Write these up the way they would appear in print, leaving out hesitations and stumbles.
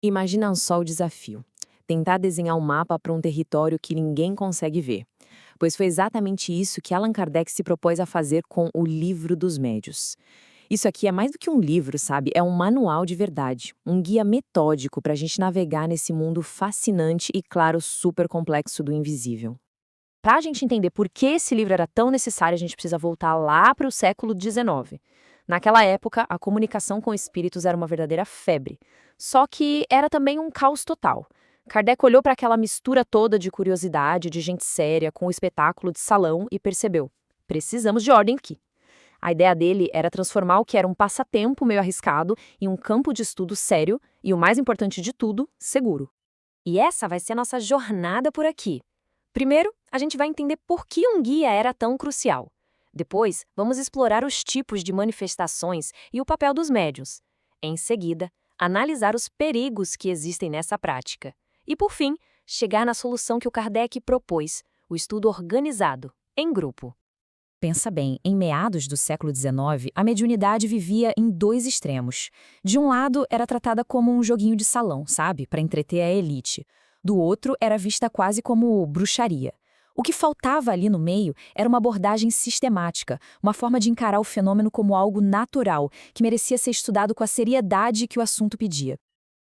Imagina só o desafio. Tentar desenhar um mapa para um território que ninguém consegue ver. Pois foi exatamente isso que Allan Kardec se propôs a fazer com o Livro dos Médios. Isso aqui é mais do que um livro, sabe? É um manual de verdade, um guia metódico para a gente navegar nesse mundo fascinante e, claro, super complexo do invisível. Para a gente entender por que esse livro era tão necessário, a gente precisa voltar lá para o século XIX. Naquela época, a comunicação com espíritos era uma verdadeira febre. Só que era também um caos total. Kardec olhou para aquela mistura toda de curiosidade, de gente séria, com o espetáculo de salão e percebeu: precisamos de ordem aqui. A ideia dele era transformar o que era um passatempo meio arriscado em um campo de estudo sério e, o mais importante de tudo, seguro. E essa vai ser a nossa jornada por aqui. Primeiro, a gente vai entender por que um guia era tão crucial. Depois, vamos explorar os tipos de manifestações e o papel dos médiuns. Em seguida, analisar os perigos que existem nessa prática. E, por fim, chegar na solução que o Kardec propôs, o estudo organizado, em grupo. Pensa bem, em meados do século XIX, a mediunidade vivia em dois extremos. De um lado, era tratada como um joguinho de salão, sabe, para entreter a elite. Do outro, era vista quase como bruxaria. O que faltava ali no meio era uma abordagem sistemática, uma forma de encarar o fenômeno como algo natural, que merecia ser estudado com a seriedade que o assunto pedia.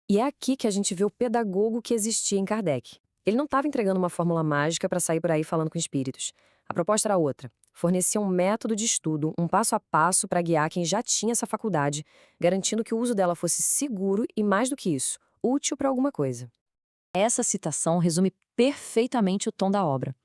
E é aqui que a gente vê o pedagogo que existia em Kardec. Ele não estava entregando uma fórmula mágica para sair por aí falando com espíritos. A proposta era outra. Fornecia um método de estudo, um passo a passo para guiar quem já tinha essa faculdade, garantindo que o uso dela fosse seguro e, mais do que isso, útil para alguma coisa. Essa citação resume perfeitamente o tom da obra.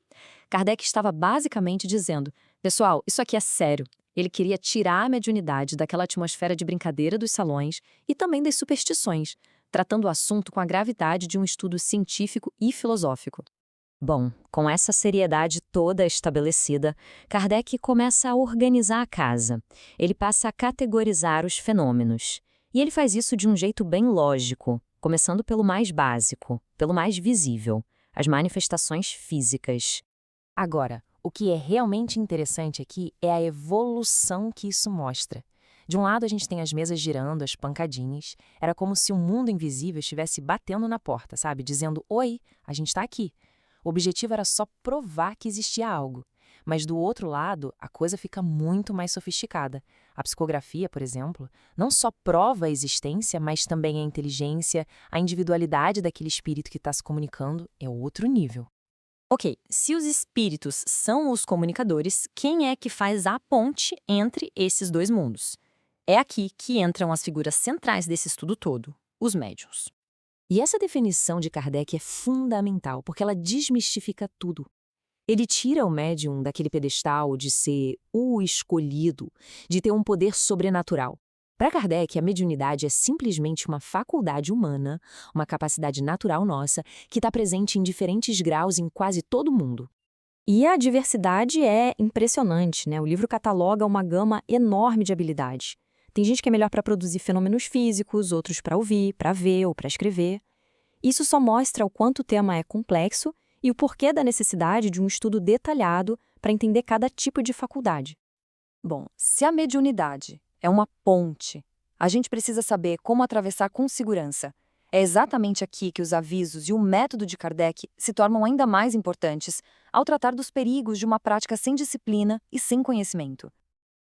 Kardec estava basicamente dizendo: pessoal, isso aqui é sério. Ele queria tirar a mediunidade daquela atmosfera de brincadeira dos salões e também das superstições, tratando o assunto com a gravidade de um estudo científico e filosófico. Bom, com essa seriedade toda estabelecida, Kardec começa a organizar a casa. Ele passa a categorizar os fenômenos. E ele faz isso de um jeito bem lógico, começando pelo mais básico, pelo mais visível, as manifestações físicas. Agora, o que é realmente interessante aqui é a evolução que isso mostra. De um lado, a gente tem as mesas girando, as pancadinhas. Era como se o mundo invisível estivesse batendo na porta, sabe? Dizendo: oi, a gente está aqui. O objetivo era só provar que existia algo. Mas do outro lado, a coisa fica muito mais sofisticada. A psicografia, por exemplo, não só prova a existência, mas também a inteligência, a individualidade daquele espírito que está se comunicando é outro nível. Ok, se os espíritos são os comunicadores, quem é que faz a ponte entre esses dois mundos? É aqui que entram as figuras centrais desse estudo todo, os médiuns. E essa definição de Kardec é fundamental, porque ela desmistifica tudo. Ele tira o médium daquele pedestal de ser o escolhido, de ter um poder sobrenatural. Para Kardec, a mediunidade é simplesmente uma faculdade humana, uma capacidade natural nossa, que está presente em diferentes graus em quase todo mundo. E a diversidade é impressionante, né? O livro cataloga uma gama enorme de habilidades. Tem gente que é melhor para produzir fenômenos físicos, outros para ouvir, para ver ou para escrever. Isso só mostra o quanto o tema é complexo e o porquê da necessidade de um estudo detalhado para entender cada tipo de faculdade. Bom, se a mediunidade é uma ponte, a gente precisa saber como atravessar com segurança. É exatamente aqui que os avisos e o método de Kardec se tornam ainda mais importantes ao tratar dos perigos de uma prática sem disciplina e sem conhecimento.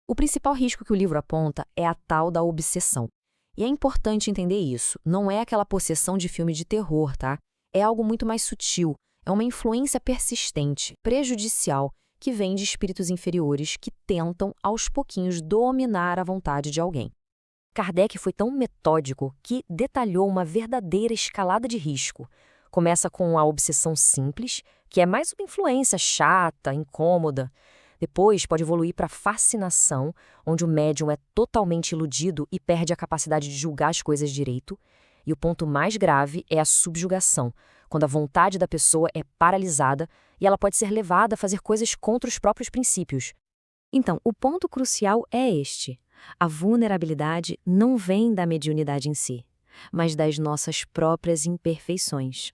O principal risco que o livro aponta é a tal da obsessão. E é importante entender isso. Não é aquela possessão de filme de terror, tá? É algo muito mais sutil. É uma influência persistente, prejudicial, que vem de espíritos inferiores que tentam, aos pouquinhos, dominar a vontade de alguém. Kardec foi tão metódico que detalhou uma verdadeira escalada de risco. Começa com a obsessão simples, que é mais uma influência chata, incômoda. Depois pode evoluir para a fascinação, onde o médium é totalmente iludido e perde a capacidade de julgar as coisas direito. E o ponto mais grave é a subjugação, quando a vontade da pessoa é paralisada e ela pode ser levada a fazer coisas contra os próprios princípios. Então, o ponto crucial é este. A vulnerabilidade não vem da mediunidade em si, mas das nossas próprias imperfeições.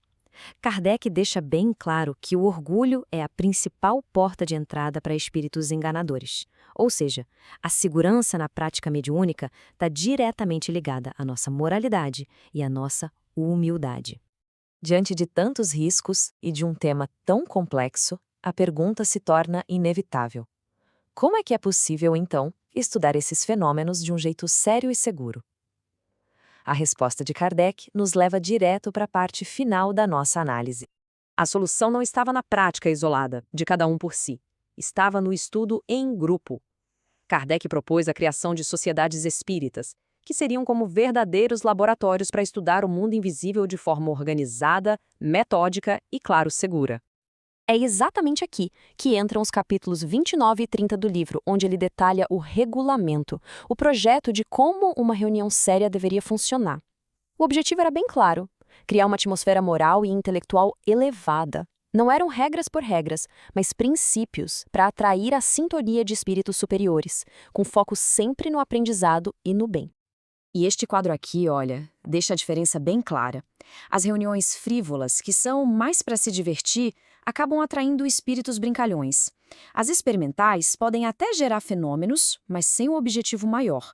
Kardec deixa bem claro que o orgulho é a principal porta de entrada para espíritos enganadores. Ou seja, a segurança na prática mediúnica está diretamente ligada à nossa moralidade e à nossa humildade. Diante de tantos riscos e de um tema tão complexo, a pergunta se torna inevitável. Como é que é possível, então, estudar esses fenômenos de um jeito sério e seguro? A resposta de Kardec nos leva direto para a parte final da nossa análise. A solução não estava na prática isolada, de cada um por si. Estava no estudo em grupo. Kardec propôs a criação de sociedades espíritas, que seriam como verdadeiros laboratórios para estudar o mundo invisível de forma organizada, metódica e, claro, segura. É exatamente aqui que entram os capítulos 29 e 30 do livro, onde ele detalha o regulamento, o projeto de como uma reunião séria deveria funcionar. O objetivo era bem claro: criar uma atmosfera moral e intelectual elevada. Não eram regras por regras, mas princípios para atrair a sintonia de espíritos superiores, com foco sempre no aprendizado e no bem. E este quadro aqui, olha, deixa a diferença bem clara. As reuniões frívolas, que são mais para se divertir, acabam atraindo espíritos brincalhões. As experimentais podem até gerar fenômenos, mas sem um objetivo maior.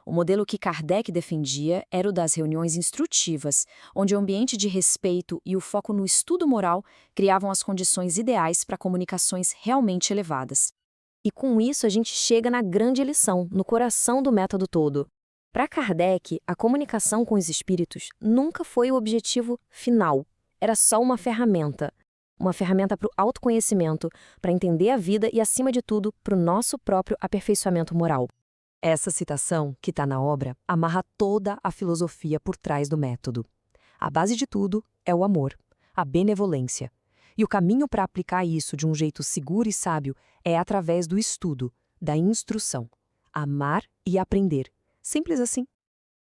O modelo que Kardec defendia era o das reuniões instrutivas, onde o ambiente de respeito e o foco no estudo moral criavam as condições ideais para comunicações realmente elevadas. E com isso a gente chega na grande lição, no coração do método todo. Para Kardec, a comunicação com os espíritos nunca foi o objetivo final. Era só uma ferramenta para o autoconhecimento, para entender a vida e, acima de tudo, para o nosso próprio aperfeiçoamento moral. Essa citação, que está na obra, amarra toda a filosofia por trás do método. A base de tudo é o amor, a benevolência. E o caminho para aplicar isso de um jeito seguro e sábio é através do estudo, da instrução. Amar e aprender. Simples assim.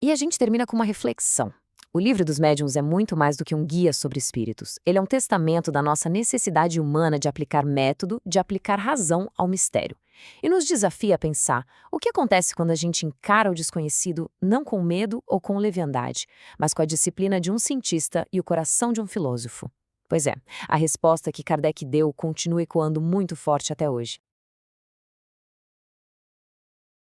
E a gente termina com uma reflexão. O Livro dos Médiuns é muito mais do que um guia sobre espíritos. Ele é um testamento da nossa necessidade humana de aplicar método, de aplicar razão ao mistério. E nos desafia a pensar o que acontece quando a gente encara o desconhecido não com medo ou com leviandade, mas com a disciplina de um cientista e o coração de um filósofo. Pois é, a resposta que Kardec deu continua ecoando muito forte até hoje.